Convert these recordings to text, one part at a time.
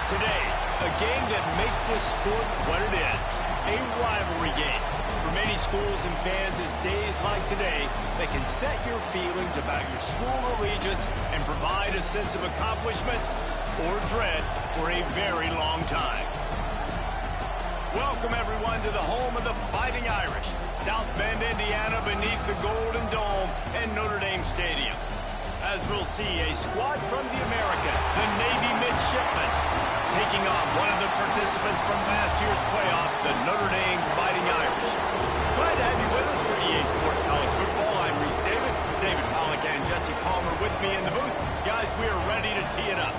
Today, a game that makes this sport what it is, a rivalry game. For many schools and fans, it's days like today that can set your feelings about your school allegiance and provide a sense of accomplishment or dread for a very long time. Welcome, everyone, to the home of the Fighting Irish, South Bend, Indiana, beneath the Golden Dome and Notre Dame Stadium. As we'll see, a squad from the American, the Navy Midshipmen, taking on one of the participants from last year's playoff, the Notre Dame Fighting Irish. Glad to have you with us for EA Sports College Football. I'm Reese Davis, David Pollack and Jesse Palmer with me in the booth. Guys, we are ready to tee it up.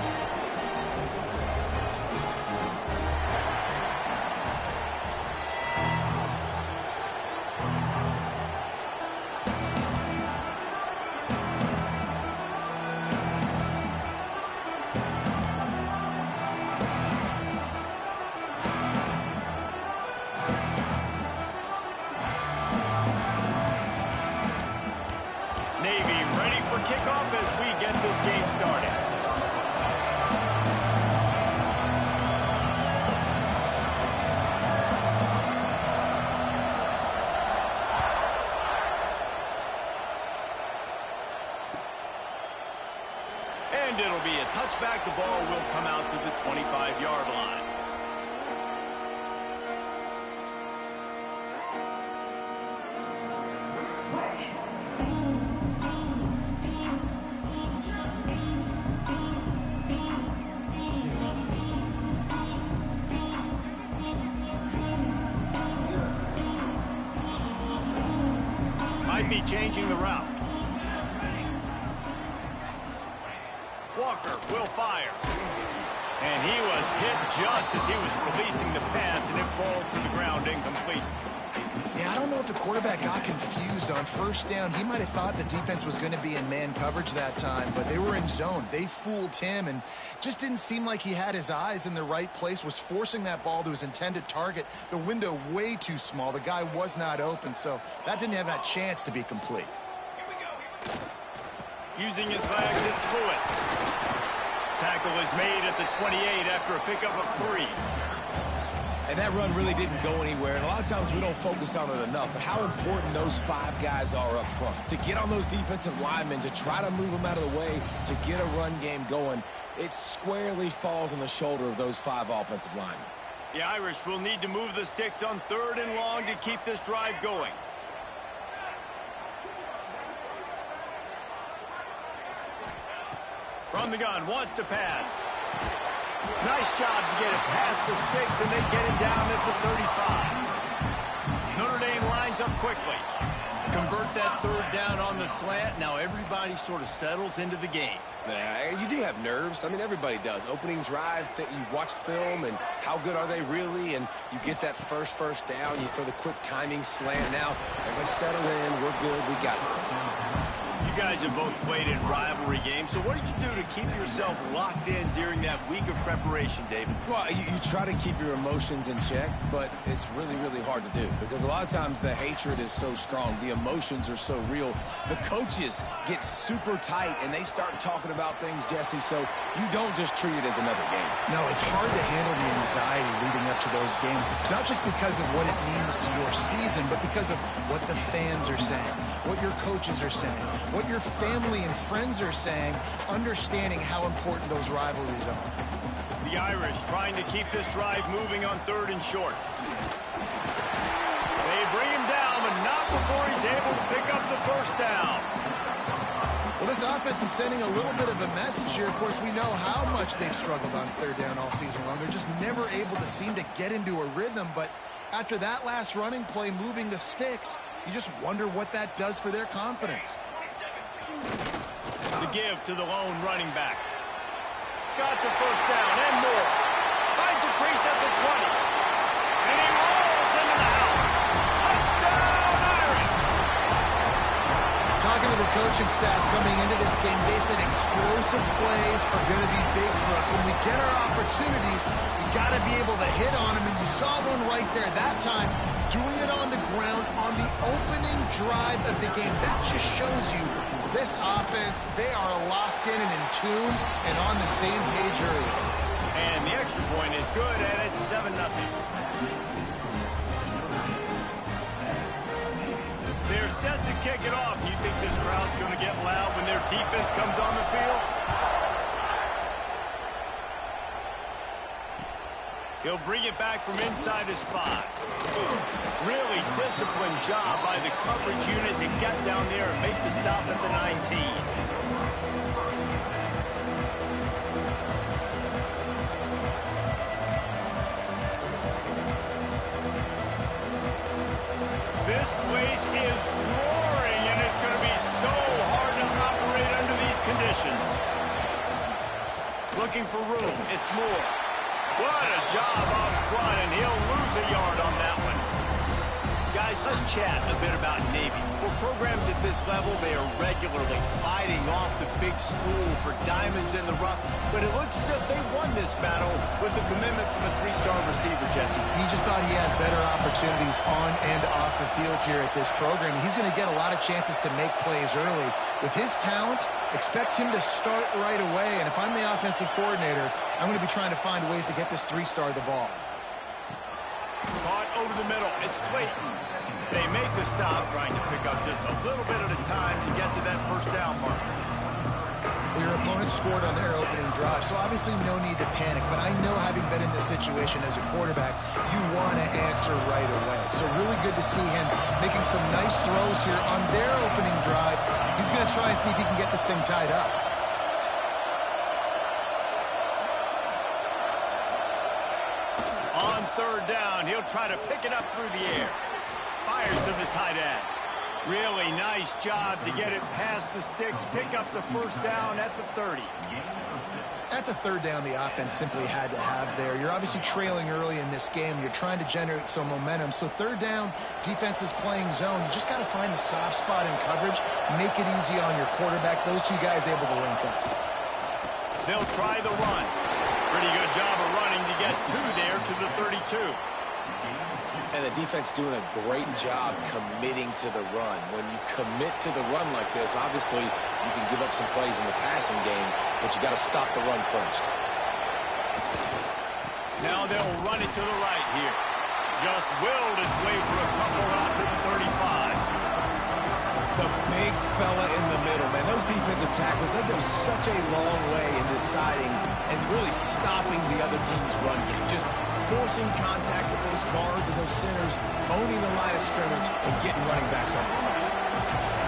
Navy ready for kickoff as we get this game started. And it'll be a touchback. The ball will come out to the 25-yard line. Might be changing the route. Walker will fire. And he was hit just as he was releasing the pass, and it falls to the ground incomplete. Yeah, I don't know if the quarterback got confused on first down. He might have thought the defense was going to be in man coverage that time, but they were in zone. They fooled him and just didn't seem like he had his eyes in the right place, was forcing that ball to his intended target. The window way too small. The guy was not open, so that didn't have that chance to be complete. Using his legs, it's Lewis. Tackle is made at the 28 after a pickup of 3. And that run really didn't go anywhere, and a lot of times we don't focus on it enough, but how important those 5 guys are up front. To get on those defensive linemen, to try to move them out of the way, to get a run game going, it squarely falls on the shoulder of those 5 offensive linemen. The Irish will need to move the sticks on 3rd and long to keep this drive going. From the gun, wants to pass. Nice job to get it past the sticks, and they get it down at the 35. Notre Dame lines up quickly. Convert that 3rd down on the slant. Now everybody sort of settles into the game. Yeah, you do have nerves. I mean, everybody does. Opening drive, you watched film, and how good are they really? And you get that first down. You throw the quick timing slant. Now, everybody settle in. We're good. We got this. You guys have both played in rivalry games, so what did you do to keep yourself locked in during that week of preparation, David? Well, you try to keep your emotions in check, but it's really, really hard to do because a lot of times the hatred is so strong. The emotions are so real. The coaches get super tight, and they start talking about things, Jesse, so you don't just treat it as another game. No, it's hard to handle the anxiety leading up to those games, not just because of what it means to your season, but because of what the fans are saying, what your coaches are saying, what your family and friends are saying, understanding how important those rivalries are. The Irish trying to keep this drive moving on 3rd and short. They bring him down, but not before he's able to pick up the 1st down. Well, this offense is sending a little bit of a message here. Of course, we know how much they've struggled on 3rd down all season long. They're just never able to seem to get into a rhythm, but after that last running play moving the sticks, you just wonder what that does for their confidence. The give to the lone running back. Got the 1st down and more. Finds a crease at the 20. And he rolls into the house. Touchdown, Irish! Talking to the coaching staff coming into this game, they said explosive plays are going to be big for us. When we get our opportunities, we got to be able to hit on them. And you saw one right there that time, doing it on the ground on the opening drive of the game. That just shows you this offense, they are locked in and tune and on the same page early. And the extra point is good, and it's 7-0. They're set to kick it off. You think this crowd's going to get loud when their defense comes on the field? He'll bring it back from inside his spot. Really disciplined job by the coverage unit to get down there and make the stop at the 19. This place is roaring, and it's going to be so hard to operate under these conditions. Looking for room. It's Moore. What a job up front, and he'll lose a yard on that one. Guys, let's chat a bit about Navy. For programs at this level, they are regularly fighting off the big school for diamonds in the rough, but it looks as if they won this battle with a commitment from a three-star receiver, Jesse. He just thought he had better opportunities on and off the field here at this program. He's going to get a lot of chances to make plays early. With his talent, expect him to start right away, and if I'm the offensive coordinator, I'm going to be trying to find ways to get this three-star the ball. Caught over the middle. It's Clayton. They make the stop, trying to pick up just a little bit at a time to get to that first down mark. Well, your opponent scored on their opening drive, so obviously no need to panic. But I know, having been in this situation as a quarterback, you want to answer right away. So really good to see him making some nice throws here on their opening drive. He's going to try and see if he can get this thing tied up. On third down, he'll try to pick it up through the air. Fires to the tight end. Really nice job to get it past the sticks, pick up the first down at the 30. That's a third down the offense simply had to have there. You're obviously trailing early in this game. You're trying to generate some momentum. So third down, defense is playing zone. You just got to find the soft spot in coverage, make it easy on your quarterback. Those two guys able to link up. They'll try the run. Pretty good job of running to get two there to the 32. And the defense doing a great job committing to the run. When you commit to the run like this, obviously you can give up some plays in the passing game, but you got to stop the run first. Now they'll run it to the right here. Just willed his way for a couple out to the 35. The big fella in the middle, man. Those defensive tackles, they go such a long way in deciding and really stopping the other team's run game. Just forcing contact with those guards and those centers, owning the line of scrimmage, and getting running backs on the run.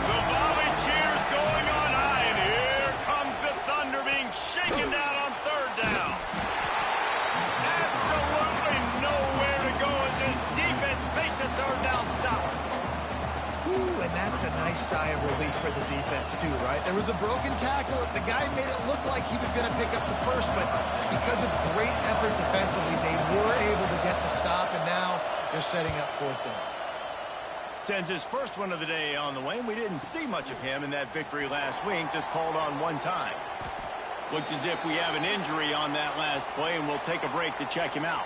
The volley cheers going on high, and here comes the Thunder being shaken down on third down. Absolutely nowhere to go as his defense makes a third down stop. Ooh, and that's a nice sigh of relief for the defense too, right? There was a broken tackle. The guy made it look like he was going to pick up the first, but because of great effort defensively, they were able to get the stop, and now they're setting up fourth down. Sends his first one of the day on the way, and we didn't see much of him in that victory last week, just called on one time. Looks as if we have an injury on that last play, and we'll take a break to check him out.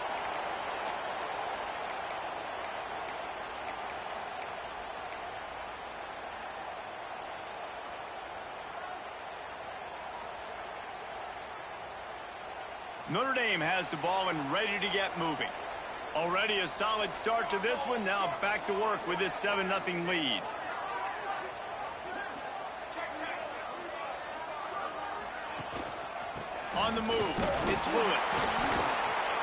Notre Dame has the ball and ready to get moving. Already a solid start to this one. Now back to work with this 7-0 lead. On the move, it's Lewis.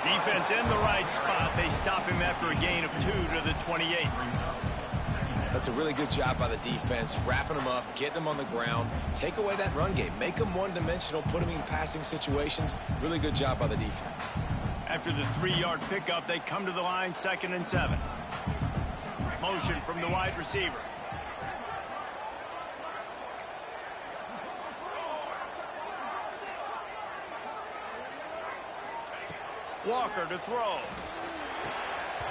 Defense in the right spot. They stop him after a gain of 2 to the 28. That's a really good job by the defense, wrapping them up, getting them on the ground, take away that run game, make them one-dimensional, put them in passing situations. Really good job by the defense. After the 3-yard pickup, they come to the line, 2nd and 7. Motion from the wide receiver. Walker to throw.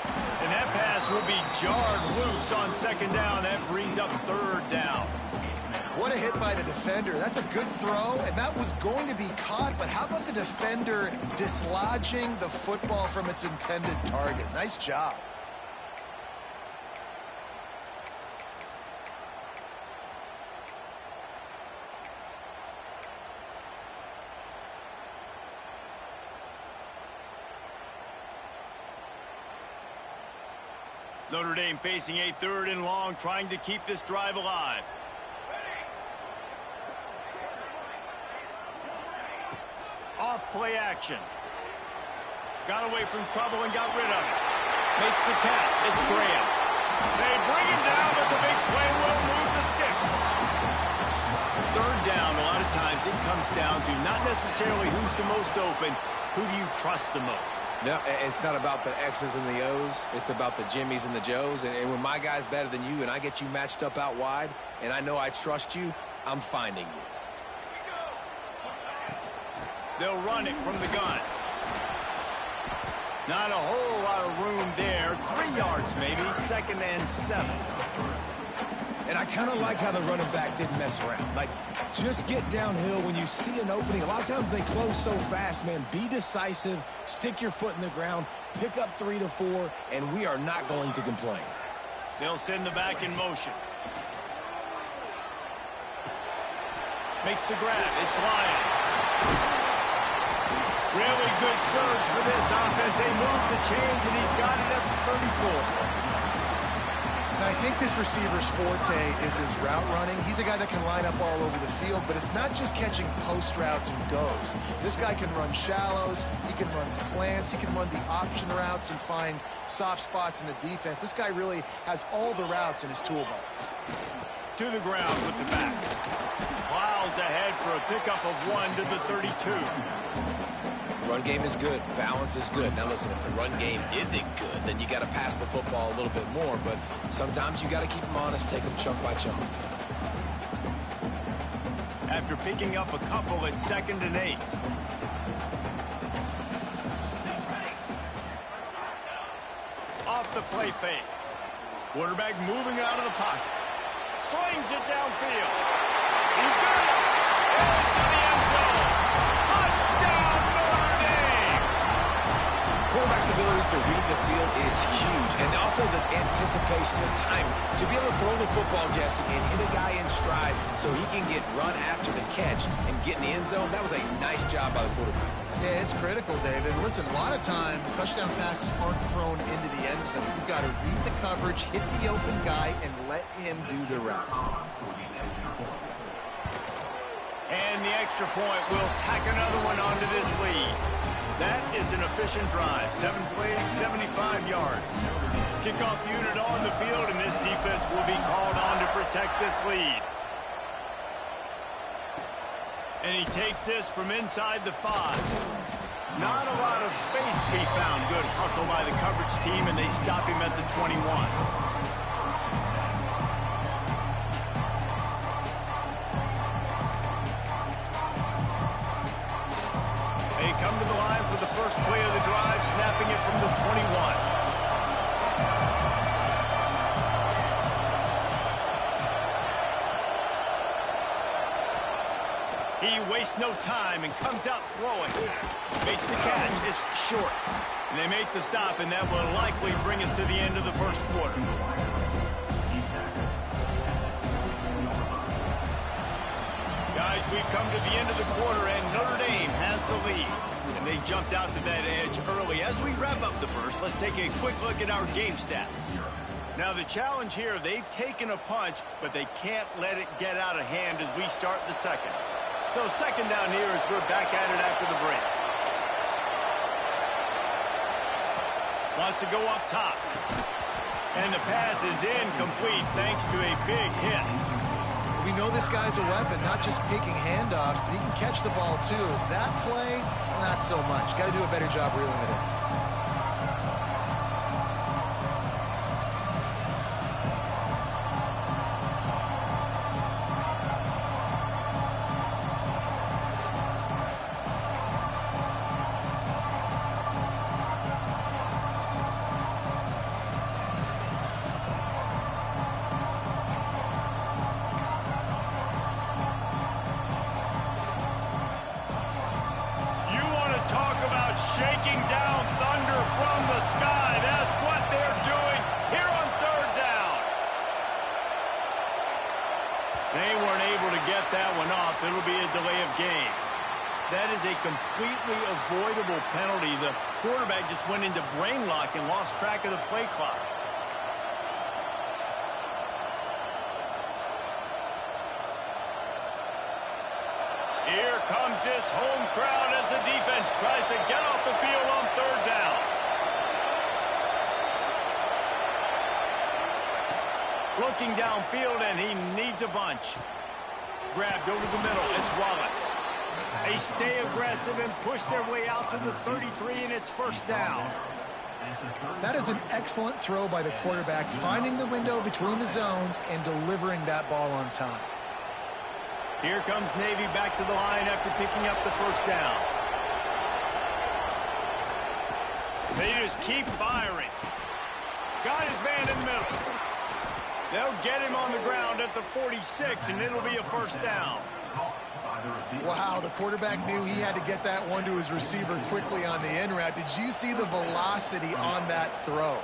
And that pass will be jarred loose on 2nd down. That brings up 3rd down. What a hit by the defender. That's a good throw, and that was going to be caught, but how about the defender dislodging the football from its intended target? Nice job. Notre Dame facing a 3rd and long, trying to keep this drive alive. Off play action. Got away from trouble and got rid of it. Makes the catch. It's Graham. They bring him down, but the big play will move the sticks. 3rd down, a lot of times it comes down to not necessarily who's the most open, who do you trust the most? No, it's not about the X's and the O's. It's about the Jimmies and the Joes. And when my guy's better than you and I get you matched up out wide and I know I trust you, I'm finding you. They'll run it from the gun. Not a whole lot of room there. 3 yards maybe, 2nd and 7. And I kind of like how the running back didn't mess around. Like, just get downhill when you see an opening. A lot of times they close so fast, man. Be decisive, stick your foot in the ground, pick up 3 to 4, and we are not going to complain. They'll send the back in motion. Makes the grab. It's Lyons. Really good surge for this offense. They move the chains, and he's got it at the 34. And I think this receiver's forte is his route running. He's a guy that can line up all over the field, but it's not just catching post routes and goes. This guy can run shallows, he can run slants, he can run the option routes and find soft spots in the defense. This guy really has all the routes in his toolbox. To the ground with the back. Plows ahead for a pickup of 1 to the 32. Run game is good. Balance is good. Now, listen, if the run game isn't good, then you got to pass the football a little bit more. But sometimes you got to keep them honest, take them chunk by chunk. After picking up a couple at 2nd and 8. Off the play fake. Quarterback moving out of the pocket. Slings it downfield. He's got it. Into the end zone. Touchdown, Notre Dame. Quarterback's abilities to read the field is huge. And also the anticipation, the time to be able to throw the football, Jesse, and hit a guy in stride so he can get run after the catch and get in the end zone. That was a nice job by the quarterback. Yeah, it's critical, David. Listen, a lot of times touchdown passes aren't thrown into the end zone. You've got to read the coverage, hit the open guy, and let him do the rest. And the extra point will tack another one onto this lead. That is an efficient drive. 7 plays, 75 yards. Kickoff unit on the field, and this defense will be called on to protect this lead. And he takes this from inside the 5. Not a lot of space to be found. Good hustle by the coverage team, and they stop him at the 21. They come to the line for the first play of the drive, snapping it from the 21. He wastes no time and comes out throwing. Makes the catch. It's short. And they make the stop, and that will likely bring us to the end of the first quarter. Guys, we've come to the end of the quarter, and Notre Dame has the lead. And they jumped out to that edge early. As we wrap up the first, let's take a quick look at our game stats. Now, the challenge here, they've taken a punch, but they can't let it get out of hand as we start the second. So 2nd down here as we're back at it after the break. Wants to go up top. And the pass is incomplete thanks to a big hit. We know this guy's a weapon, not just taking handoffs, but he can catch the ball too. That play, not so much. Got to do a better job reeling it in. Shaking down thunder from the sky. That's what they're doing here on 3rd down. They weren't able to get that one off. It'll be a delay of game. That is a completely avoidable penalty. The quarterback just went into brain lock and lost track of the play clock. Here comes this home crowd as the defense tries to get off the field on third down. Looking downfield, and he needs a bunch. Grabbed over the middle. It's Wallace. They stay aggressive and push their way out to the 33, and it's first down. That is an excellent throw by the quarterback, finding the window between the zones and delivering that ball on time. Here comes Navy back to the line after picking up the first down. They just keep firing. Got his man in the middle. They'll get him on the ground at the 46, and it'll be a first down. Wow, the quarterback knew he had to get that one to his receiver quickly on the in route. Did you see the velocity on that throw?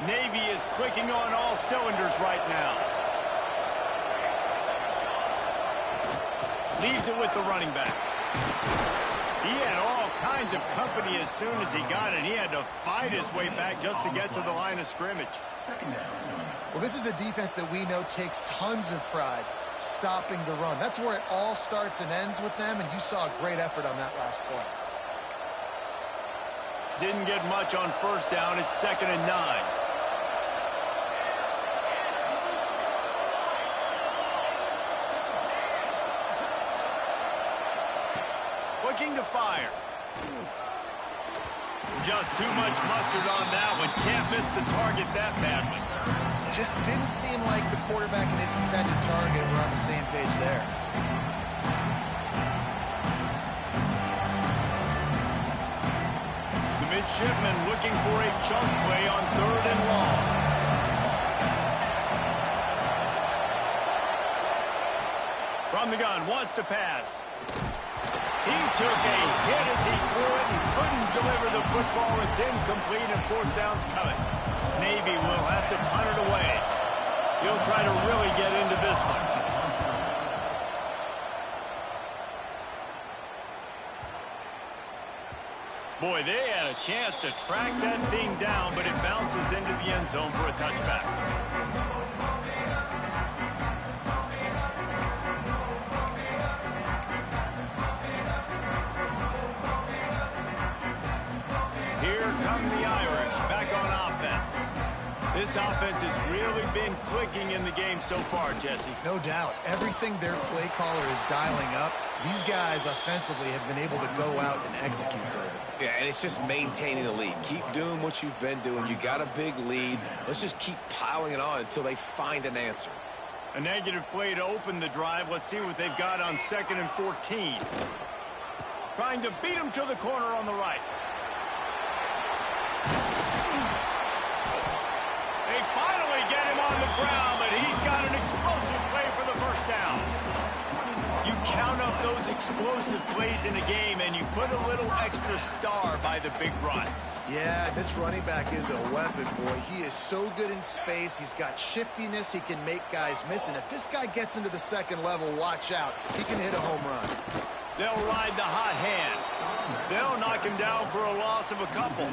Navy is clicking on all cylinders right now. Leaves it with the running back. He had all kinds of company as soon as he got it. He had to fight his way back just to get to the line of scrimmage. Well, this is a defense that we know takes tons of pride stopping the run. That's where it all starts and ends with them, and you saw a great effort on that last play. Didn't get much on first down. It's 2nd and 9. Looking to fire. Just too much mustard on that one. Can't miss the target that badly. Just didn't seem like the quarterback and his intended target were on the same page there. The midshipman looking for a chunk play on 3rd and long. From the gun, wants to pass. He took a hit as he threw it and couldn't deliver the football. It's incomplete and 4th down's coming. Navy will have to punt it away. He'll try to really get into this one. Boy, they had a chance to track that thing down, but it bounces into the end zone for a touchback. Here come the Irish back on offense. This offense has really been clicking in the game so far, Jesse. No doubt. Everything their play caller is dialing up, these guys offensively have been able to go out and execute, David. Yeah, and it's just maintaining the lead. Keep doing what you've been doing. You got a big lead. Let's just keep piling it on until they find an answer. A negative play to open the drive. Let's see what they've got on 2nd and 14. Trying to beat him to the corner on the right. They finally get him on the ground, but he's got an explosive play for the first down. You count up those explosive plays in a game, and you put a little extra star by the big run. Yeah, this running back is a weapon, boy. He is so good in space. He's got shiftiness. He can make guys miss. And if this guy gets into the second level, watch out. He can hit a home run. They'll ride the hot hand. They'll knock him down for a loss of a couple.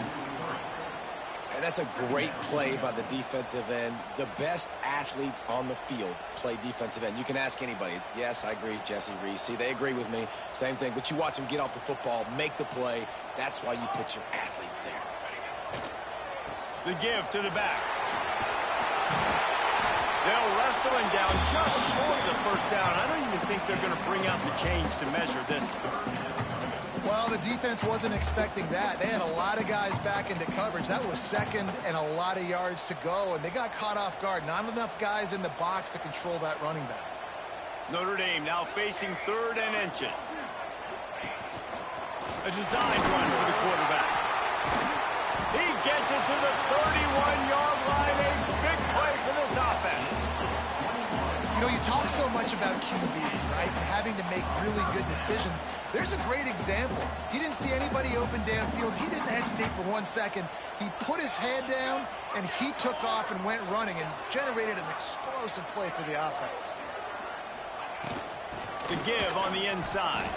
And that's a great play by the defensive end. The best athletes on the field play defensive end. You can ask anybody. Yes, I agree, Jesse Reese. See, they agree with me. Same thing. But you watch them get off the football, make the play. That's why you put your athletes there. The give to the back. They'll wrestle him down just short of the first down. I don't even think they're going to bring out the chains to measure this. Well, the defense wasn't expecting that. They had a lot of guys back into coverage. That was 2nd and a lot of yards to go, and they got caught off guard. Not enough guys in the box to control that running back. Notre Dame now facing 3rd and inches. A design run for the quarterback. He gets it to the 31-yard line. A big play for this offense. You know, you talk so much about QBs, right? And having to make really good decisions. There's a great example. He didn't see anybody open downfield. He didn't hesitate for 1 second. He put his head down, and he took off and went running and generated an explosive play for the offense. The give on the inside.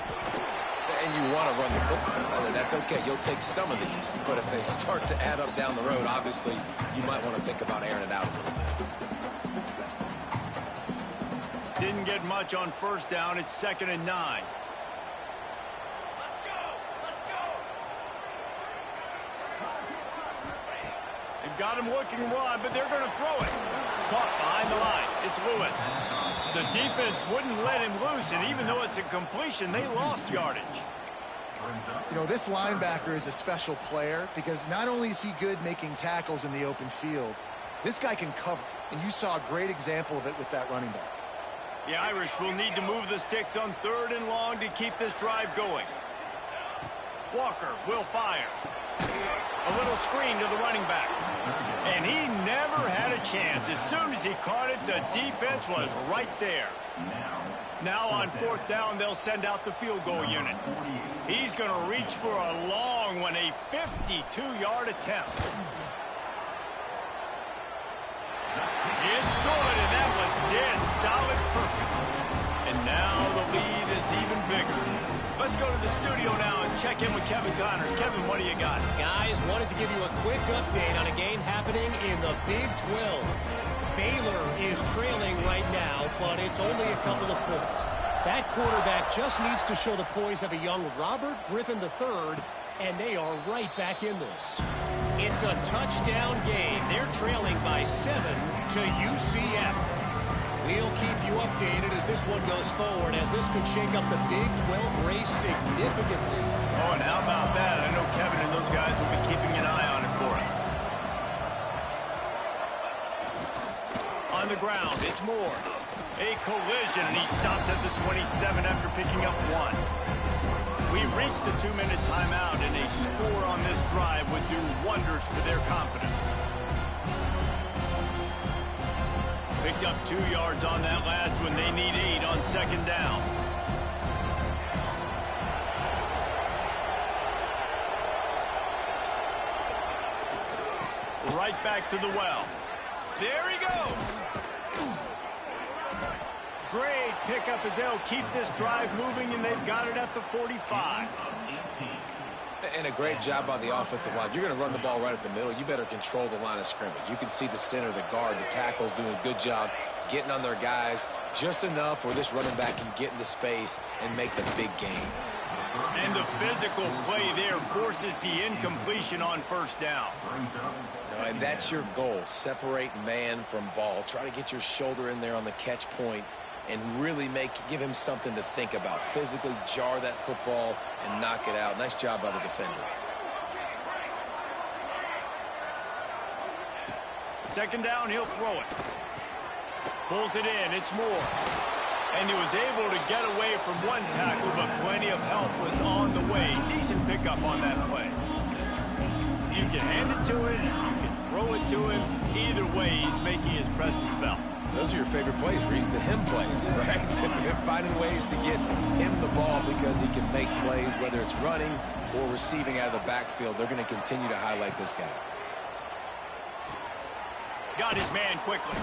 And you want to run the football. That's okay. You'll take some of these. But if they start to add up down the road, obviously, you might want to think about airing it out a little bit. Didn't get much on first down. It's 2nd and 9. got him looking run, but they're going to throw it. Caught behind the line. It's Lewis. The defense wouldn't let him loose, and even though it's a completion, they lost yardage. You know, this linebacker is a special player because not only is he good making tackles in the open field, this guy can cover, and you saw a great example of it with that running back. The Irish will need to move the sticks on 3rd and long to keep this drive going. Walker will fire. A little screen to the running back. And he never had a chance. As soon as he caught it, the defense was right there. Now on 4th down, they'll send out the field goal unit. He's going to reach for a long one, a 52-yard attempt. It's good, and that was dead solid perfect. And now the lead is even bigger. Let's go to the studio now and check in with Kevin Connors. Kevin, what do you got? Guys, wanted to give you a quick update on a game happening in the Big 12. Baylor is trailing right now, but it's only a couple of points. That quarterback just needs to show the poise of a young Robert Griffin III, and they are right back in this. It's a touchdown game. They're trailing by 7 to UCF. We'll keep you updated as this one goes forward, as this could shake up the Big 12 race significantly. Oh, and how about that? I know Kevin and those guys will be keeping an eye on it for us. On the ground, it's Moore. A collision, and he stopped at the 27 after picking up 1. We've reached the 2-minute timeout, and a score on this drive would do wonders for their confidence. Picked up 2 yards on that last one. They need 8 on 2nd down. Right back to the well. There he goes. Great pickup as they'll keep this drive moving, and they've got it at the 45. And a great job by the offensive line. If you're going to run the ball right at the middle, you better control the line of scrimmage. You can see the center, the guard, the tackles doing a good job getting on their guys just enough where this running back can get into space and make the big game. And the physical play there forces the incompletion on 1st down. And that's your goal. Separate man from ball. Try to get your shoulder in there on the catch point and really give him something to think about. Physically jar that football and knock it out. Nice job by the defender. 2nd down, he'll throw it. Pulls it in, it's Moore. And he was able to get away from one tackle, but plenty of help was on the way. Decent pickup on that play. You can hand it to him, you can throw it to him. Either way, he's making his presence felt. Those are your favorite plays, Reese, the him plays, right? Finding ways to get him the ball because he can make plays, whether it's running or receiving out of the backfield. They're going to continue to highlight this guy. Got his man quickly.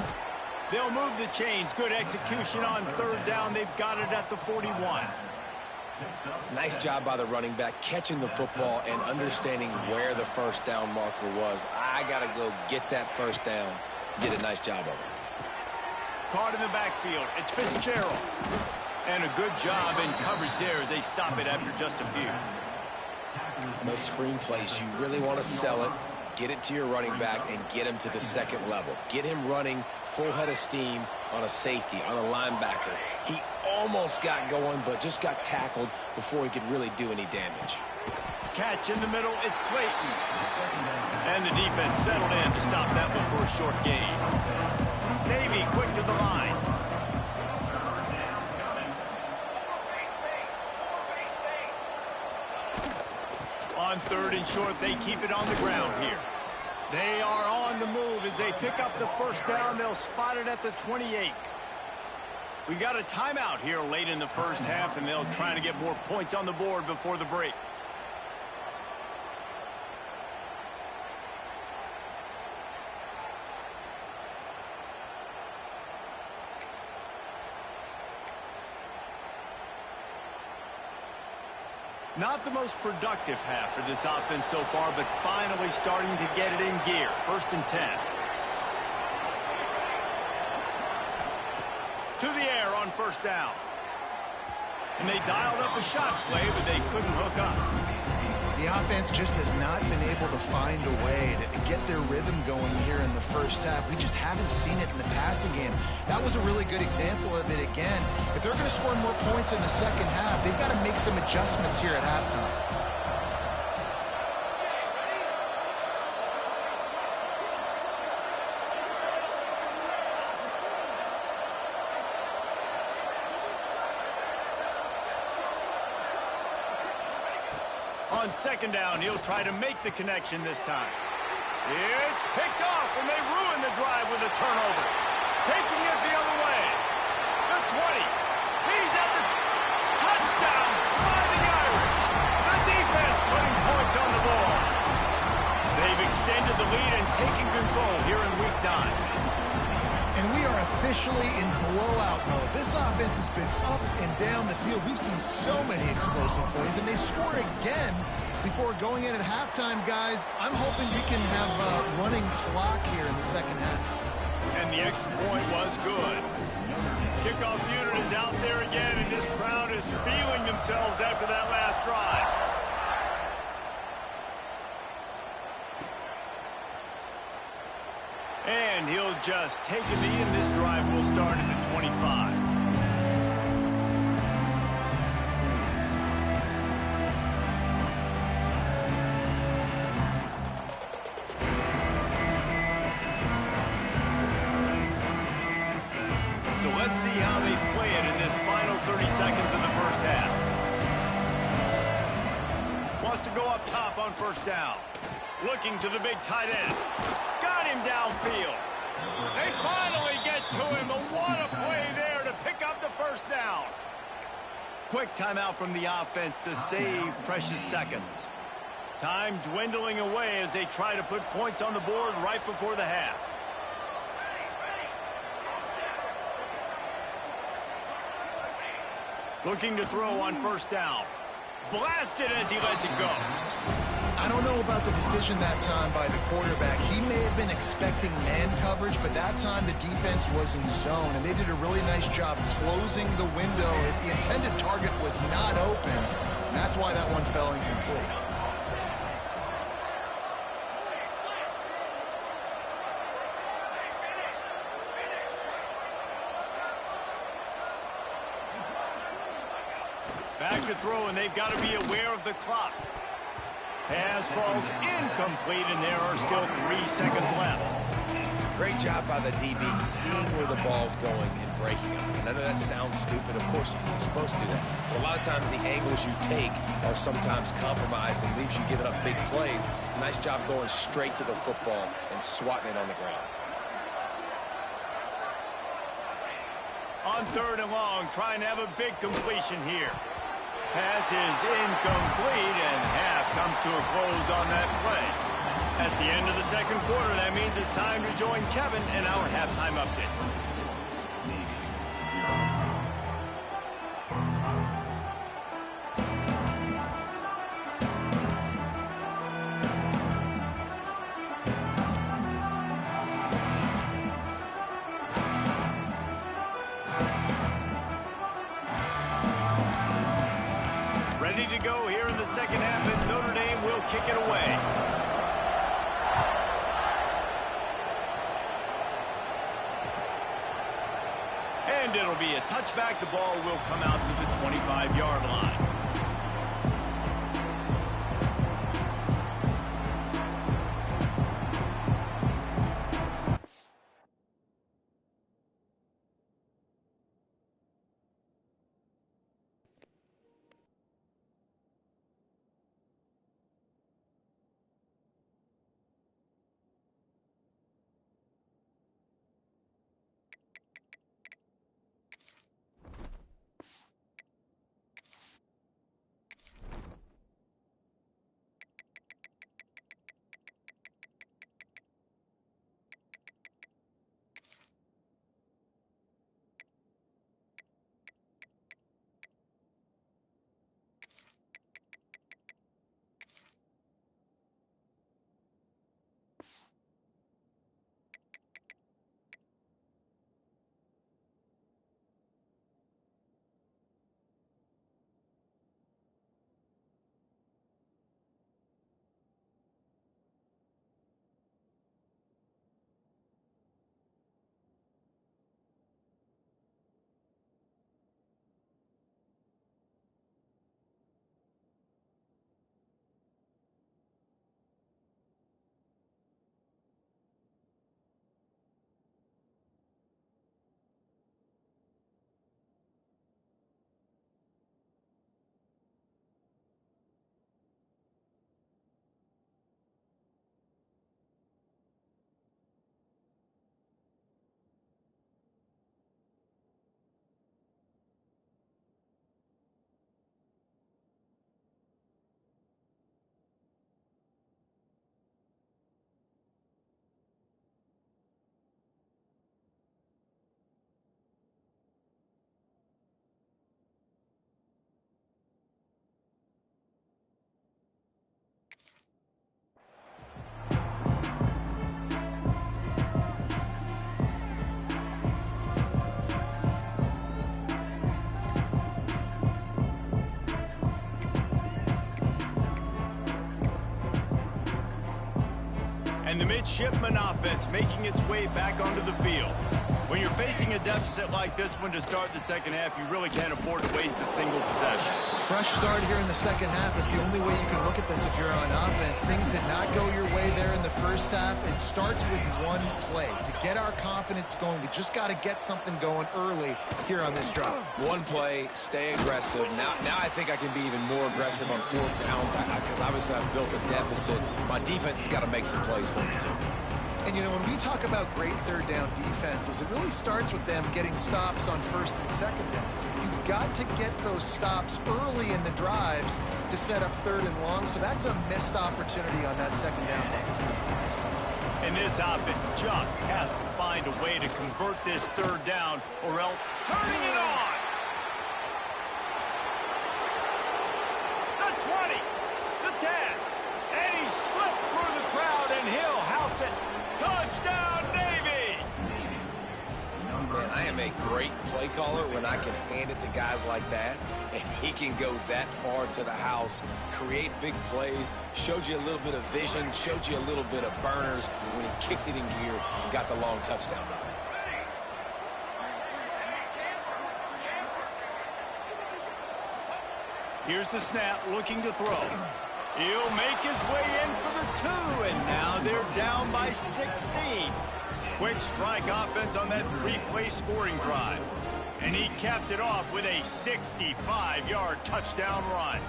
They'll move the chains. Good execution on 3rd down. They've got it at the 41. Nice job by the running back, catching the football and understanding where the 1st down marker was. I got to go get that 1st down. Did a nice job of it. Caught in the backfield. It's Fitzgerald. And a good job in coverage there as they stop it after just a few. And those screen plays, you really want to sell it, get it to your running back, and get him to the 2nd level. Get him running full head of steam on a safety, on a linebacker. He almost got going, but just got tackled before he could really do any damage. Catch in the middle. It's Clayton. And the defense settled in to stop that one for a short gain. Navy quick to the line. On 3rd and short, they keep it on the ground here. They are on the move as they pick up the 1st down. They'll spot it at the 28. We got a timeout here late in the 1st half, and they'll try to get more points on the board before the break. Not the most productive half for this offense so far, but finally starting to get it in gear. 1st and 10. To the air on 1st down. And they dialed up a shot play, but they couldn't hook up. The offense just has not been able to find a way to get their rhythm going here in the first half. We just haven't seen it in the passing game. That was a really good example of it again. If they're going to score more points in the second half, they've got to make some adjustments here at halftime. On second down, he'll try to make the connection this time. It's picked off, and they ruin the drive with a turnover. Taking it the other way. The 20. He's at the touchdown. Fighting Irish. The defense putting points on the ball. They've extended the lead and taken control here in Week 9. And we are officially in blowout mode. This offense has been up and down the field. We've seen so many explosive plays, and they score again before going in at halftime, guys. I'm hoping we can have a running clock here in the second half. And the extra point was good. Kickoff unit is out there again, and this crowd is feeling themselves after that last drive. And he'll just take a knee, and this drive will start at the 25. So let's see how they play it in this final 30 seconds of the first half. Wants to go up top on first down. Looking to the big tight end. Got him downfield. They finally get to him, and what a play there to pick up the first down. Quick timeout from the offense to save precious seconds. Time dwindling away as they try to put points on the board right before the half. Looking to throw on first down. Blasted as he lets it go. I don't know about the decision that time by the quarterback. He may have been expecting man coverage, but that time the defense was in zone, and they did a really nice job closing the window. The intended target was not open. That's why that one fell incomplete. Back to throw, and they've got to be aware of the clock. Pass falls incomplete, and there are still 3 seconds left. Great job by the DB seeing where the ball's going and breaking it. And I know that sounds stupid. Of course, he's supposed to do that. But a lot of times the angles you take are sometimes compromised and leaves you giving up big plays. Nice job going straight to the football and swatting it on the ground. On third and long, trying to have a big completion here. Pass is incomplete, and half comes to a close on that play. That's the end of the second quarter. That means it's time to join Kevin in our halftime update. Ready to go here in the second half, and Notre Dame will kick it away. And it'll be a touchback. The ball will come out to the 25-yard line. And the midshipman offense making its way back onto the field. When you're facing a deficit like this one to start the second half, you really can't afford to waste a single possession. Fresh start here in the second half. That's the only way you can look at this if you're on offense. Things did not go your way there in the first half. It starts with one play. To get our confidence going, we just got to get something going early here on this drive. One play, stay aggressive. Now I think I can be even more aggressive on fourth downs because obviously I've built a deficit. My defense has got to make some plays for me too. And, you know, when we talk about great third down defenses, it really starts with them getting stops on first and second down. You've got to get those stops early in the drives to set up third and long, so that's a missed opportunity on that second down by this defense. And this offense just has to find a way to convert this third down or else turning it on. The 20, the 10, and he slipped through the crowd and he'll house it. Touchdown, Navy! Man, I am a great play caller when I can hand it to guys like that, and he can go that far to the house, create big plays, showed you a little bit of vision, showed you a little bit of burners when he kicked it in gear and got the long touchdown run. Here's the snap, looking to throw. He'll make his way in for the 2, and now they're down by 16. Quick strike offense on that 3-play scoring drive. And he capped it off with a 65-yard touchdown run.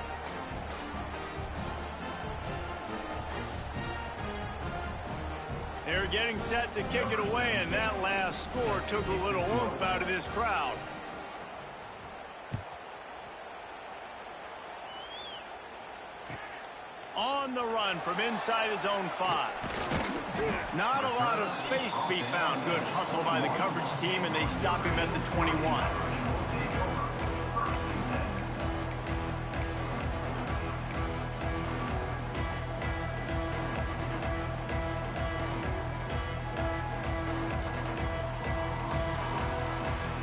They're getting set to kick it away, and that last score took a little oomph out of this crowd. On the run from inside his own 5. Not a lot of space to be found. Good hustle by the coverage team, and they stop him at the 21.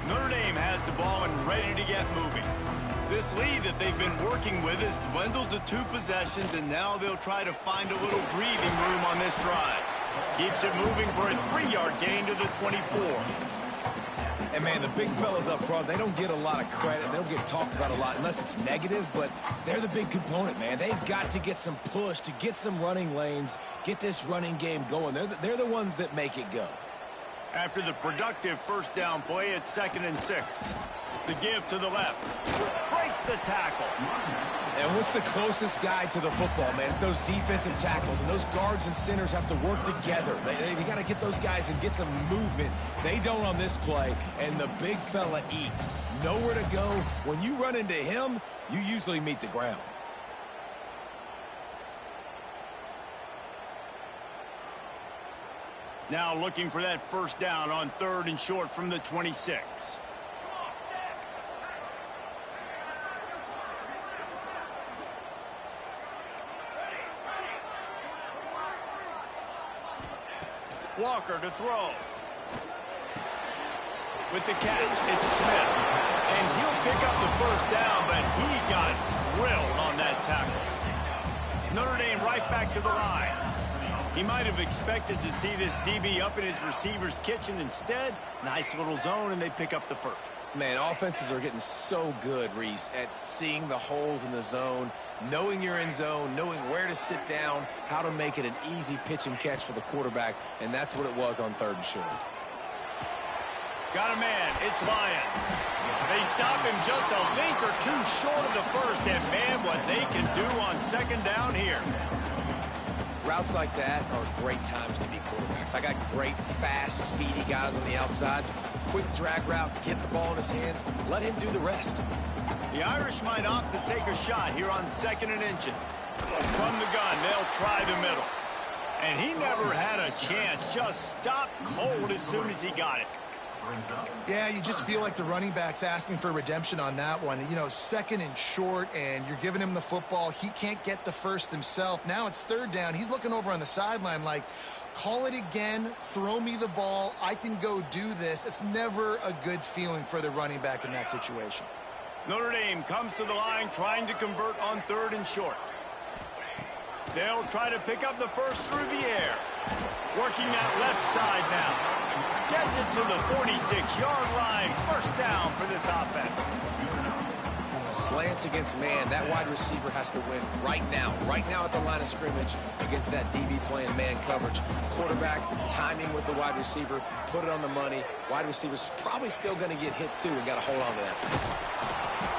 Notre Dame has the ball and ready to get moving. This lead that they've been working with has dwindled to 2 possessions, and now they'll try to find a little breathing room on this drive. Keeps it moving for a 3-yard gain to the 24. And, man, the big fellas up front, they don't get a lot of credit. They don't get talked about a lot unless it's negative, but they're the big component, man. They've got to get some push, to get some running lanes, get this running game going. They're the ones that make it go. After the productive first down play, it's 2nd and 6. The give to the left. Breaks the tackle. And what's the closest guy to the football, man? It's those defensive tackles, and those guards and centers have to work together. They got to get those guys and get some movement. They don't on this play, and the big fella eats. Nowhere to go. When you run into him, you usually meet the ground. Now looking for that first down on 3rd and short from the 26. Walker to throw. With the catch, it's Smith. And he'll pick up the first down, but he got drilled on that tackle. Notre Dame right back to the line. He might have expected to see this DB up in his receiver's kitchen. Instead, nice little zone, and they pick up the first. Man, offenses are getting so good, Reese, at seeing the holes in the zone, knowing you're in zone, knowing where to sit down, how to make it an easy pitch and catch for the quarterback, and that's what it was on 3rd and short. Got a man. It's Lyons. They stop him just a link or 2 short of the first, and man, what they can do on 2nd down here. Routes like that are great times to be quarterbacks. I got great, fast, speedy guys on the outside. Quick drag route, get the ball in his hands, let him do the rest. The Irish might opt to take a shot here on 2nd and inches. From the gun, they'll try the middle. And he never had a chance, just stopped cold as soon as he got it. Yeah, you just feel like the running back's asking for redemption on that one. You know, 2nd and short, and you're giving him the football. He can't get the first himself. Now it's 3rd down. He's looking over on the sideline like, call it again, throw me the ball, I can go do this. It's never a good feeling for the running back in that situation. Notre Dame comes to the line trying to convert on 3rd and short. They'll try to pick up the first through the air. Working that left side now. Gets it to the 46-yard line. First down for this offense. Slants against man. That wide receiver has to win right now at the line of scrimmage against that DB playing man coverage. Quarterback, timing with the wide receiver, put it on the money. Wide receiver's probably still going to get hit too and got to hold on to that.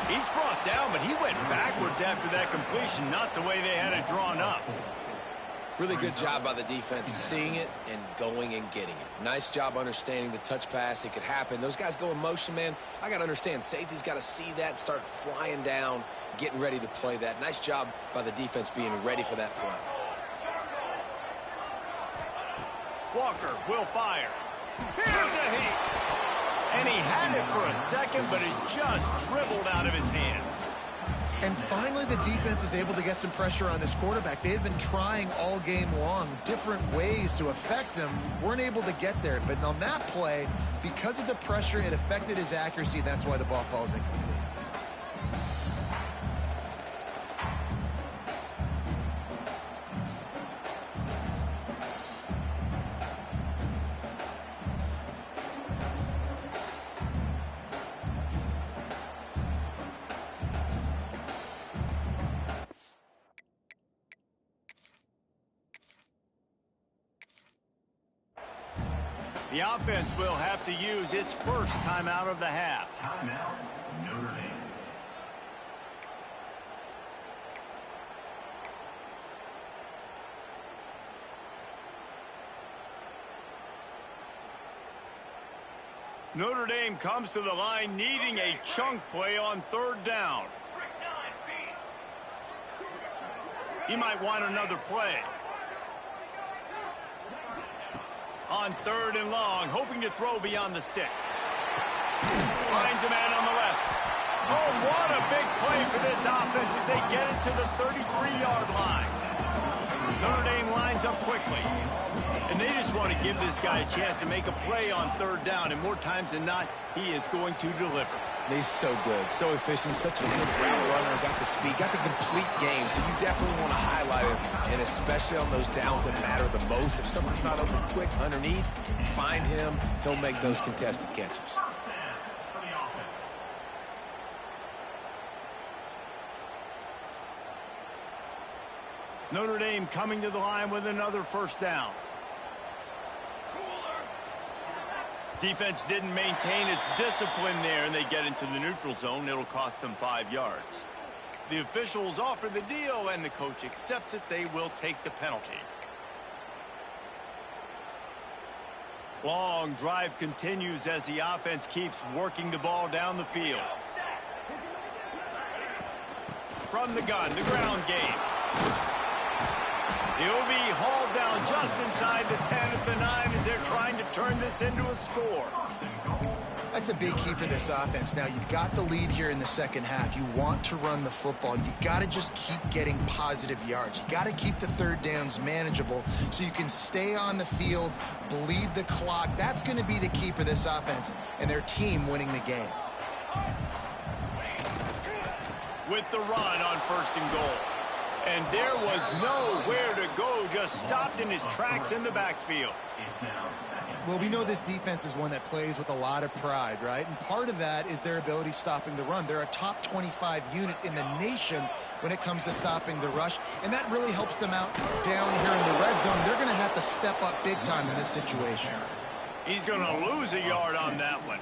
He's brought down, but he went backwards after that completion, not the way they had it drawn up. Really good job by the defense seeing it and going and getting it. Nice job understanding the touch pass. It could happen. Those guys go in motion, man. I got to understand. Safety's got to see that and start flying down, getting ready to play that. Nice job by the defense being ready for that play. Walker will fire. Here's a heat. And he had it for a second, but it just dribbled out of his hands. And finally, the defense is able to get some pressure on this quarterback. They had been trying all game long different ways to affect him. Weren't able to get there. But on that play, because of the pressure, it affected his accuracy, and that's why the ball falls incomplete. The offense will have to use its first timeout of the half. Timeout, Notre Dame. Notre Dame comes to the line needing a chunk play on third down. He might want another play. On third and long, hoping to throw beyond the sticks. Finds a man on the left. Oh, what a big play for this offense as they get it to the 33-yard line. Notre Dame lines up quickly. And they just want to give this guy a chance to make a play on third down. And more times than not, he is going to deliver. He's so good, so efficient, such a good route runner, got the speed, got the complete game, so you definitely want to highlight him, and especially on those downs that matter the most. If something's not open quick underneath, find him, he'll make those contested catches. Notre Dame coming to the line with another first down. Defense didn't maintain its discipline there, and they get into the neutral zone. It'll cost them 5 yards. The officials offer the deal, and the coach accepts it. They will take the penalty. Long drive continues as the offense keeps working the ball down the field. From the gun, the ground game. He'll be hauled down just inside the 10 at the 9 as they're trying to turn this into a score. That's a big key for this offense. Now, you've got the lead here in the second half. You want to run the football. You got to just keep getting positive yards. You got to keep the third downs manageable so you can stay on the field, bleed the clock. That's going to be the key for this offense and their team winning the game. With the run on first and goal. And there was nowhere to go, just stopped in his tracks in the backfield. Well, we know this defense is one that plays with a lot of pride, right? And part of that is their ability stopping the run. They're a top 25 unit in the nation when it comes to stopping the rush, and that really helps them out down here in the red zone. They're going to have to step up big time in this situation. He's going to lose a yard on that one.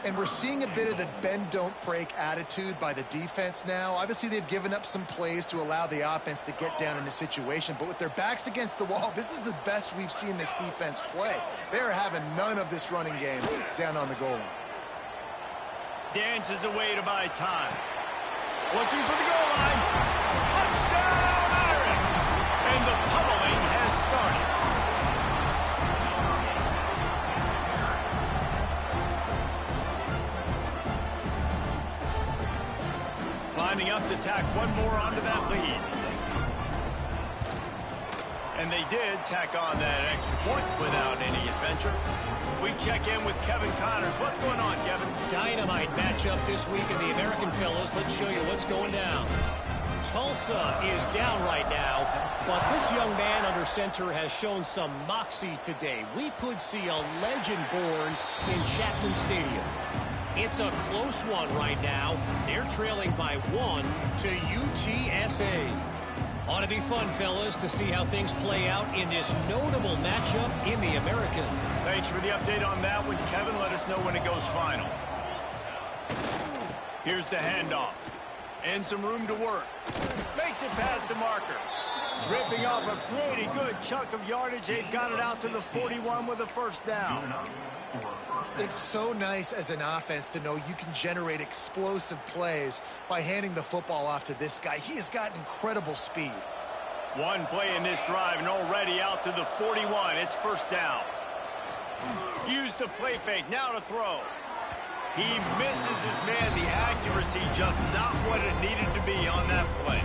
And we're seeing a bit of the bend-don't-break attitude by the defense now. Obviously, they've given up some plays to allow the offense to get down in the situation. But with their backs against the wall, this is the best we've seen this defense play. They're having none of this running game down on the goal line. Dances away to buy time. Looking for the goal line. Touchdown, Irish! And the pummeling has started. Lining up to tack one more onto that lead. And they did tack on that extra point without any adventure. We check in with Kevin Connors. What's going on, Kevin? Dynamite matchup this week in the American Fellas. Let's show you what's going down. Tulsa is down right now, but this young man under center has shown some moxie today. We could see a legend born in Chapman Stadium. It's a close one right now. They're trailing by 1 to UTSA. Ought to be fun, fellas, to see how things play out in this notable matchup in the American. Thanks for the update on that one, Kevin. Let us know when it goes final. Here's the handoff. And some room to work. Makes it past the marker. Ripping off a pretty good chunk of yardage. They've got it out to the 41 with a first down. It's so nice as an offense to know you can generate explosive plays by handing the football off to this guy. He has got incredible speed. One play in this drive and already out to the 41. It's first down. Use the play fake. Now to throw. He misses his man. The accuracy just not what it needed to be on that play.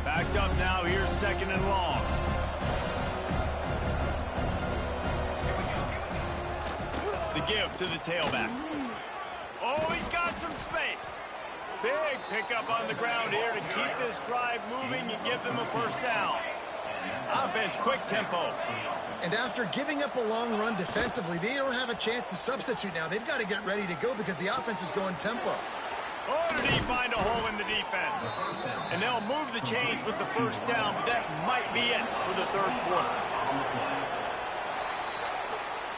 Backed up now. Here's second and long. The give to the tailback. Oh, he's got some space. Big pickup on the ground here to keep this drive moving and give them a first down. Offense, quick tempo. And after giving up a long run defensively, they don't have a chance to substitute now. They've got to get ready to go because the offense is going tempo. Oh, did he find a hole in the defense? And they'll move the chains with the first down, but that might be it for the third quarter.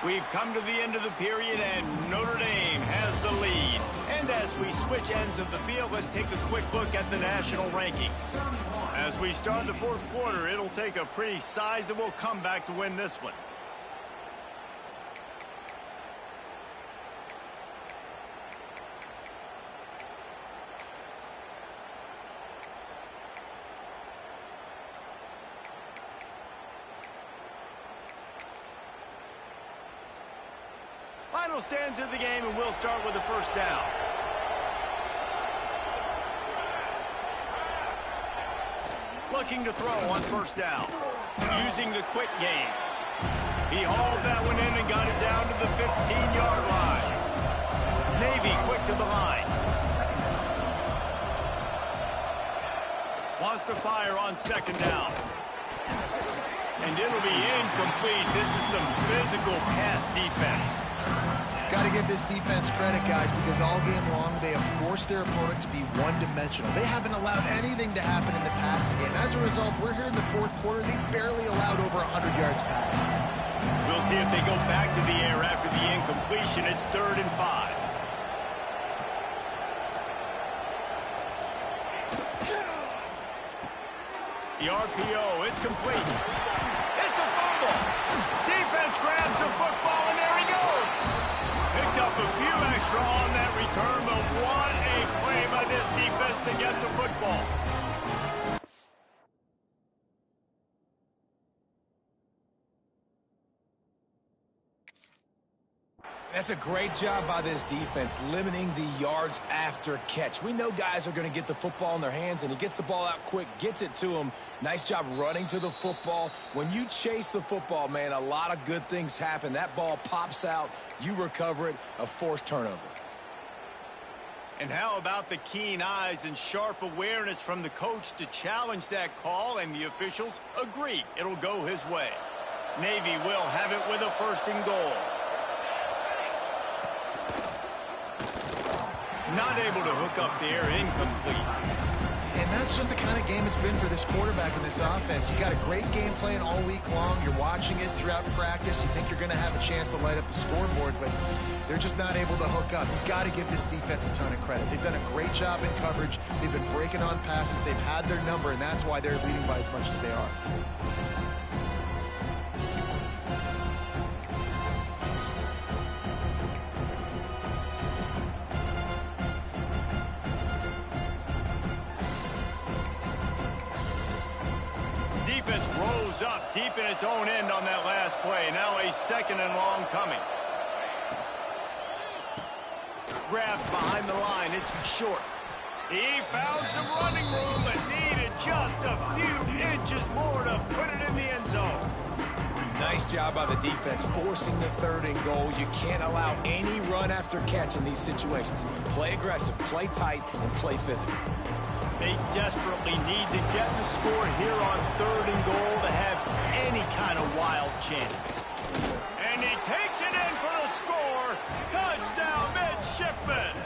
We've come to the end of the period, and Notre Dame has the lead. And as we switch ends of the field, let's take a quick look at the national rankings. As we start the fourth quarter, it'll take a pretty sizable comeback to win this one. Final stands of the game, and we'll start with the first down. Looking to throw on first down. Using the quick game. He hauled that one in and got it down to the 15-yard line. Navy quick to the line. Wants to fire on second down. And it'll be incomplete. This is some physical pass defense. Got to give this defense credit, guys, because all game long they have forced their opponent to be one-dimensional. They haven't allowed anything to happen in the passing game. As a result, we're here in the fourth quarter. They barely allowed over 100 yards passing. We'll see if they go back to the air after the incompletion. It's 3rd and 5. The RPO, it's complete. It's a fumble. Defense grabs the football, and there he goes. Picked up a few extra on that return, but what a play by this defense to get the football. That's a great job by this defense, limiting the yards after catch. We know guys are going to get the football in their hands, and he gets the ball out quick, gets it to him. Nice job running to the football. When you chase the football, man, a lot of good things happen. That ball pops out, you recover it, a forced turnover. And how about the keen eyes and sharp awareness from the coach to challenge that call, and the officials agree it'll go his way. Navy will have it with a 1st and goal. Not able to hook up there, incomplete. And that's just the kind of game it's been for this quarterback in this offense. You got a great game plan all week long. You're watching it throughout practice. You think you're going to have a chance to light up the scoreboard, but they're just not able to hook up. You've got to give this defense a ton of credit. They've done a great job in coverage. They've been breaking on passes. They've had their number, and that's why they're leading by as much as they are. Defense rose up deep in its own end on that last play. Now a 2nd and long coming. Grabbed behind the line. It's short. He found some running room, but needed just a few inches more to put it in the end zone. Nice job by the defense forcing the 3rd and goal. You can't allow any run after catch in these situations. Play aggressive, play tight, and play physical. They desperately need to get the score here on 3rd and goal to have any kind of wild chance. And he takes it in for the score. Touchdown, Midshipman.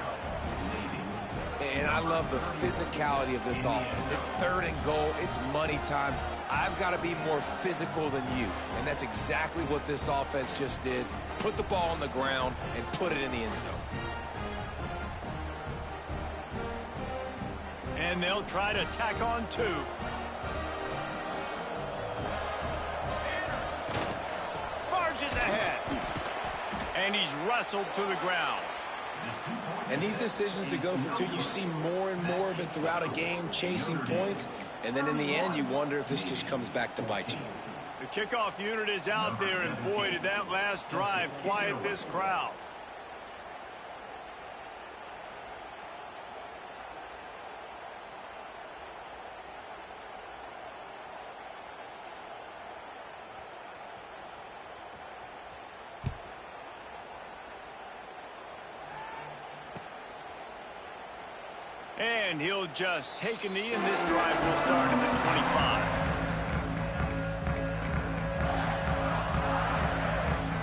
And I love the physicality of this offense. It's 3rd and goal. It's money time. I've got to be more physical than you. And that's exactly what this offense just did. Put the ball on the ground and put it in the end zone. And they'll try to tack on 2. Barges ahead. And he's wrestled to the ground. And these decisions to go for 2, you see more and more of it throughout a game, chasing points. And then in the end, you wonder if this just comes back to bite you. The kickoff unit is out there, and boy, did that last drive quiet this crowd. And he'll just take a knee, and this drive will start at the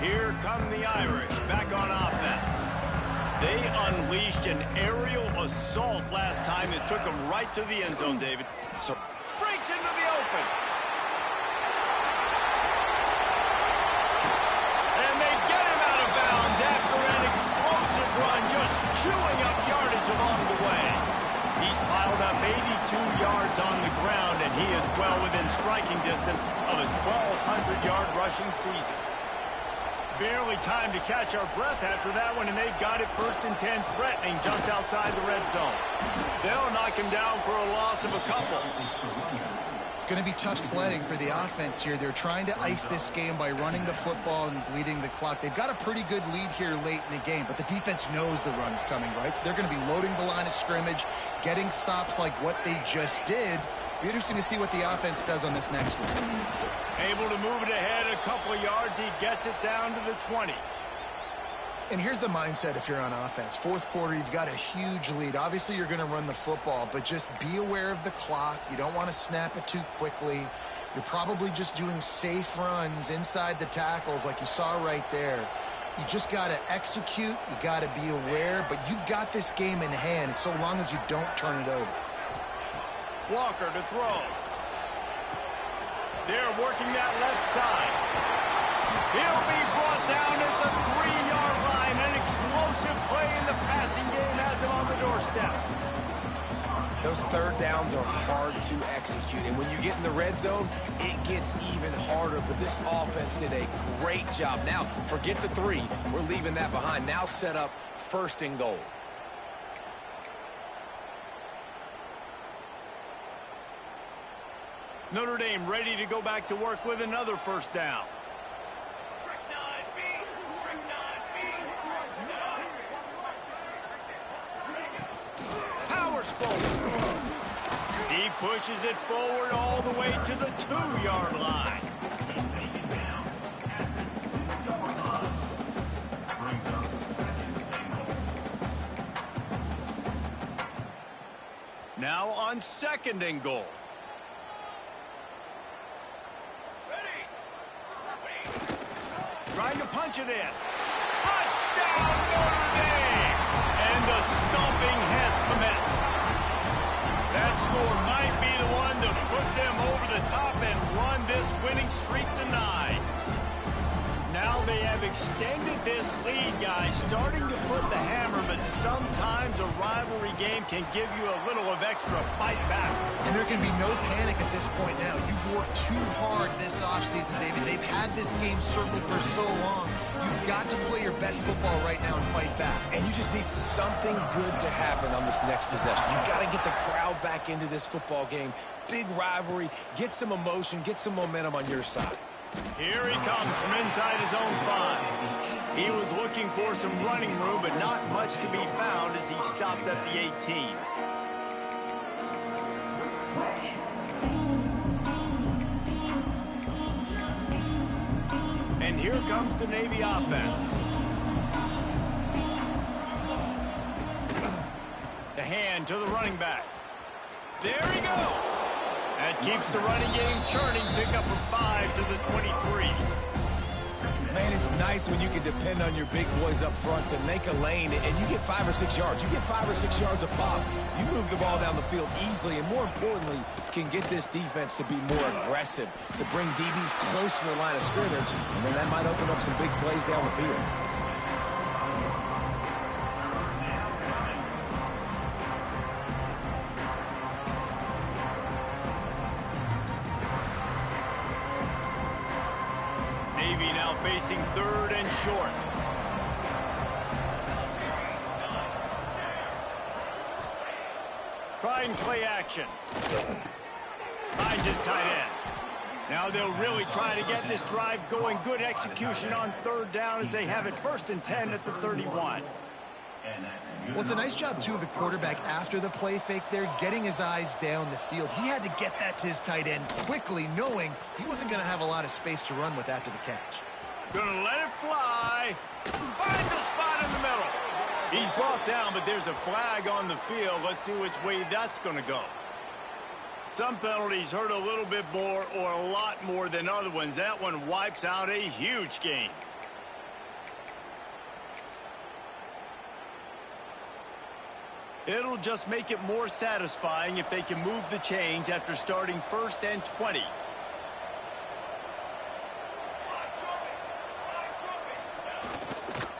25. Here come the Irish back on offense. They unleashed an aerial assault last time that took them right to the end zone, David. So Breaks into the open. And they get him out of bounds after an explosive run, just chewing up yardage along the way. He's piled up 82 yards on the ground, and he is well within striking distance of a 1,200-yard rushing season. Barely time to catch our breath after that one, and they've got it 1st and 10, threatening just outside the red zone. They'll knock him down for a loss of a couple. It's going to be tough sledding for the offense here. They're trying to ice this game by running the football and bleeding the clock. They've got a pretty good lead here late in the game, but the defense knows the run's coming, right? So they're going to be loading the line of scrimmage, getting stops like what they just did. Be interesting to see what the offense does on this next one. Able to move it ahead a couple of yards. He gets it down to the 20. And here's the mindset if you're on offense. 4th quarter, you've got a huge lead. Obviously, you're going to run the football, but just be aware of the clock. You don't want to snap it too quickly. You're probably just doing safe runs inside the tackles like you saw right there. You just got to execute. You got to be aware, but you've got this game in hand so long as you don't turn it over. Walker to throw. They're working that left side. He'll be brought down at the 3-yard line. An explosive play in the passing game has him on the doorstep. Those 3rd downs are hard to execute. And when you get in the red zone, it gets even harder. But this offense did a great job. Now, forget the 3. We're leaving that behind. Now set up 1st and goal. Notre Dame ready to go back to work with another 1st down. Powers forward. He pushes it forward all the way to the 2-yard line. Now on 2nd and goal. Trying to punch it in. Touchdown, Notre Dame! And the stomping has commenced. That score might be the one to put them over the top and run this winning streak to 9. Now they have extended this lead, guys, starting to put the hammer, but sometimes a rivalry game can give you a little of extra fight back. And there can be no panic at this point now. You've worked too hard this offseason, David. They've had this game circled for so long. You've got to play your best football right now and fight back. And you just need something good to happen on this next possession. You've got to get the crowd back into this football game. Big rivalry. Get some emotion. Get some momentum on your side. Here he comes from inside his own 5. He was looking for some running room, but not much to be found as he stopped at the 18. And here comes the Navy offense. The hand to the running back. There he goes. That keeps the running game churning. Pick up from 5 to the 23. Man, it's nice when you can depend on your big boys up front to make a lane and you get 5 or 6 yards. You get 5 or 6 yards a pop. You move the ball down the field easily and, more importantly, can get this defense to be more aggressive, to bring DBs close to the line of scrimmage, and then that might open up some big plays down the field. Navy now facing 3rd and short. Try and play action. Finds his tight end. Now they'll really try to get this drive going. Good execution on 3rd down as they have it 1st and 10 at the 31. Well, it's a nice job, too, of the quarterback after the play fake there, getting his eyes down the field. He had to get that to his tight end quickly, knowing he wasn't going to have a lot of space to run with after the catch. Gonna let it fly. Finds a spot in the middle. He's brought down, but there's a flag on the field. Let's see which way that's going to go. Some penalties hurt a little bit more or a lot more than other ones. That one wipes out a huge game. It'll just make it more satisfying if they can move the chains after starting 1st and 20.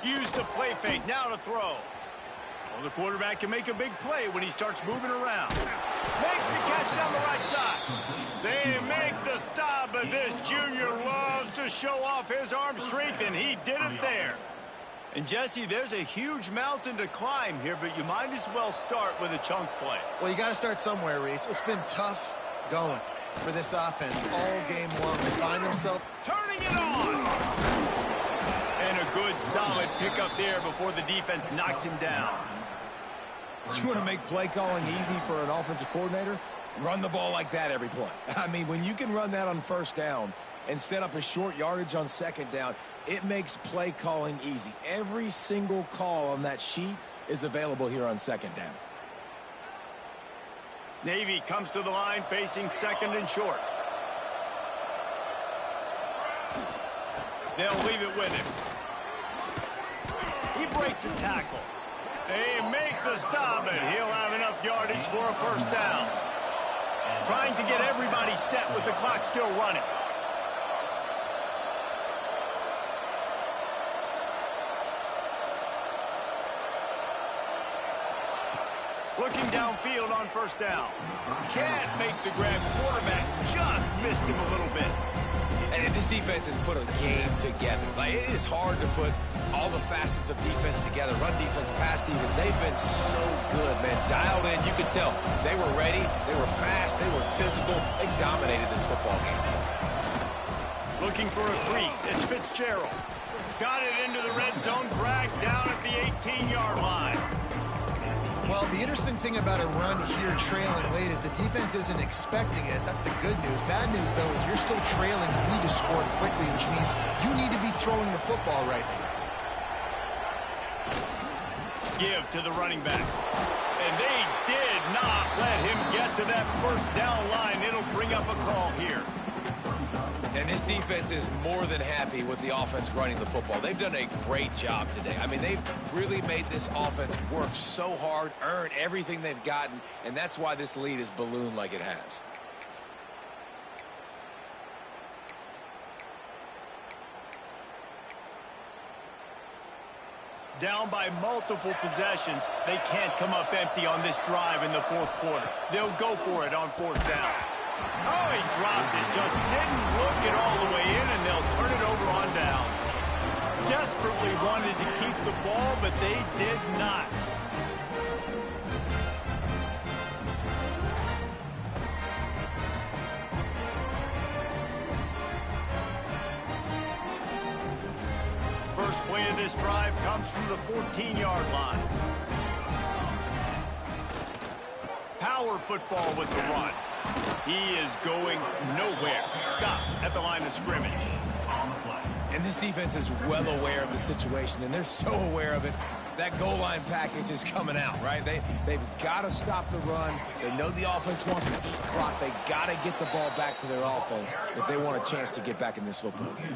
Use the play fake, now to throw. Well, the quarterback can make a big play when he starts moving around. Makes the catch down the right side. They make the stop, but this junior loves to show off his arm strength, and he did it there. And, Jesse, there's a huge mountain to climb here, but you might as well start with a chunk play. Well, you got to start somewhere, Reese. It's been tough going for this offense all game long. They find themselves turning it on. And a good, solid pickup there before the defense knocks him down. You want to make play calling easy for an offensive coordinator? Run the ball like that every play. I mean, when you can run that on 1st down and set up a short yardage on 2nd down, it makes play calling easy. Every single call on that sheet is available here on 2nd down. Navy comes to the line facing 2nd and short. They'll leave it with him. He breaks a tackle. They make the stop, and he'll have enough yardage for a 1st down. Trying to get everybody set with the clock still running. Looking downfield on 1st down. Can't make the grab. Quarterback just missed him a little bit. And this defense has put a game together. Like, it is hard to put all the facets of defense together. Run defense, pass defense. They've been so good, man. Dialed in, you could tell. They were ready. They were fast. They were physical. They dominated this football game. Looking for a crease. It's Fitzgerald. Got it into the red zone. Dragged down at the 18-yard line. Well, the interesting thing about a run here trailing late is the defense isn't expecting it. That's the good news. Bad news, though, is you're still trailing. You need to score quickly, which means you need to be throwing the football right now. Give to the running back. And they did not let him get to that 1st down line. It'll bring up a call here. And this defense is more than happy with the offense running the football. They've done a great job today. I mean, they've really made this offense work so hard, earn everything they've gotten, and that's why this lead is ballooned like it has. Down by multiple possessions, they can't come up empty on this drive in the 4th quarter. They'll go for it on 4th down. Oh, he dropped it. Just didn't look it all the way in, and they'll turn it over on downs. Desperately wanted to keep the ball, but they did not. First play of this drive comes from the 14-yard line. Power football with the run. He is going nowhere. Stop at the line of scrimmage. And this defense is well aware of the situation, and they're so aware of it. That goal line package is coming out, right? They've got to stop the run. They know the offense wants to eat clock. They got to get the ball back to their offense if they want a chance to get back in this football game.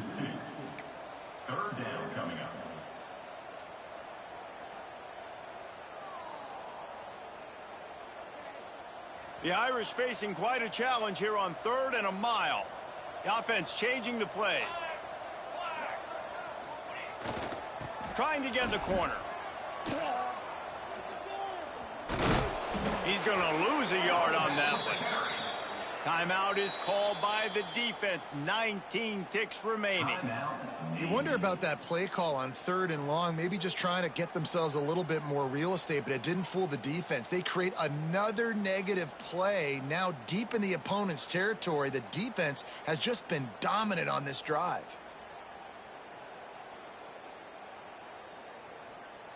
Third down coming up. The Irish facing quite a challenge here on 3rd and a mile. The offense changing the play. Trying to get in the corner. He's going to lose a yard on that one. Timeout is called by the defense. 19 ticks remaining. You wonder about that play call on 3rd and long, maybe just trying to get themselves a little bit more real estate, but it didn't fool the defense. They create another negative play now deep in the opponent's territory. The defense has just been dominant on this drive.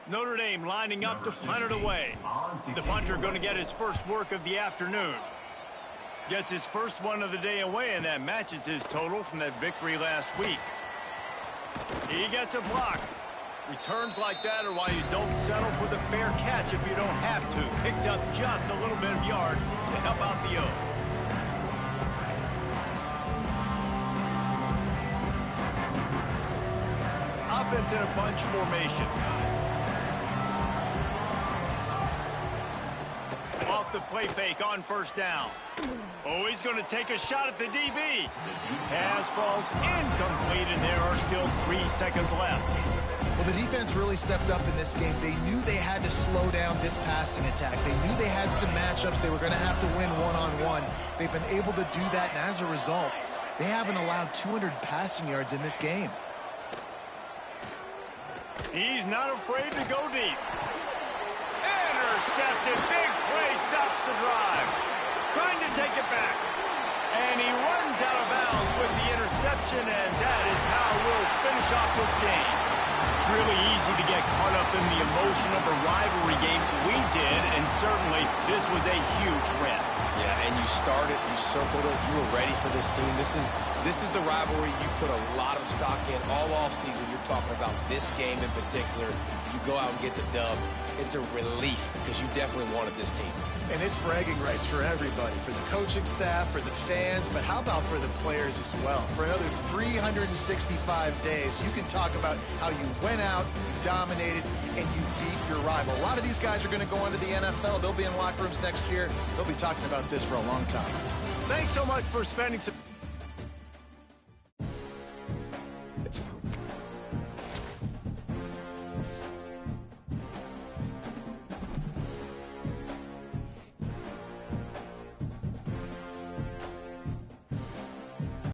Notre Dame lining up to punt it away. The punter going to get his first work of the afternoon. Gets his first one of the day away, and that matches his total from that victory last week. He gets a block. Returns like that are why you don't settle for the fair catch if you don't have to. Picks up just a little bit of yards to help out the Oak. Offense in a bunch formation. Off the play fake on 1st down. Oh, he's going to take a shot at the DB. Pass falls incomplete, and there are still 3 seconds left. Well, the defense really stepped up in this game. They knew they had to slow down this passing attack. They knew they had some matchups they were going to have to win one-on-one. They've been able to do that, and as a result, they haven't allowed 200 passing yards in this game. He's not afraid to go deep. Intercepted. Big play stops the drive. Trying to take it back. And he runs out of bounds with the interception, and that is how we'll finish off this game. It's really easy to get caught up in the emotion of a rivalry game. We did, and certainly this was a huge win. Yeah, and you started, you circled it, you were ready for this team. This is the rivalry you put a lot of stock in all offseason. You're talking about this game in particular. You go out and get the dub. It's a relief because you definitely wanted this team. And it's bragging rights for everybody, for the coaching staff, for the fans, but how about for the players as well? For another 365 days, you can talk about how you went out, you dominated, and you beat your rival. A lot of these guys are going to go on to the NFL. They'll be in locker rooms next year. They'll be talking about this for a long time. Thanks so much for spending some